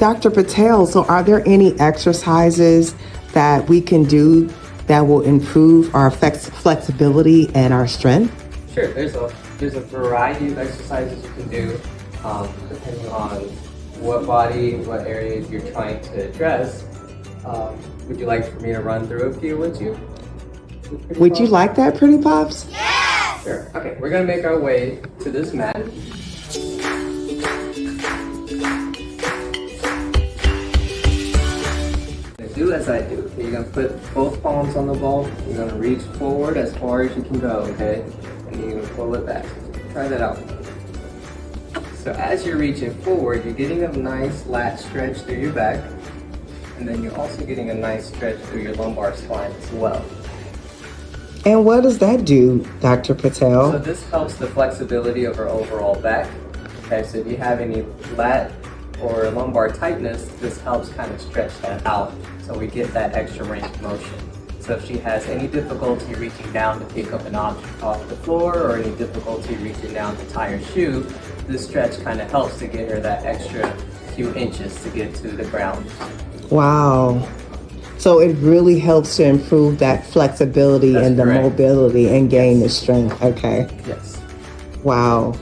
Dr. Patel, so are there any exercises that we can do that will improve our flexibility and our strength? Sure, there's a variety of exercises you can do depending on what body, what areas you're trying to address. Would you like for me to run through a few with you? Would you like that, Pretty Pops? Yes! Sure. Okay, we're gonna make our way to this mat. Do as I do. Okay, you're gonna put both palms on the ball. You're gonna reach forward as far as you can go, okay? And you're gonna pull it back. Try that out. So as you're reaching forward, you're getting a nice lat stretch through your back. And then you're also getting a nice stretch through your lumbar spine as well. And what does that do, Dr. So Patel? this helps the flexibility of our overall back. Okay, so if you have any lat or lumbar tightness, this helps kind of stretch that out so we get that extra range of motion. So if she has any difficulty reaching down to pick up an object off the floor or any difficulty reaching down to tie her shoe, this stretch kind of helps to get her that extra few inches to get to the ground. Wow. So it really helps to improve that flexibility That's and the correct. mobility and gain the Yes. strength. Okay. Yes. Wow.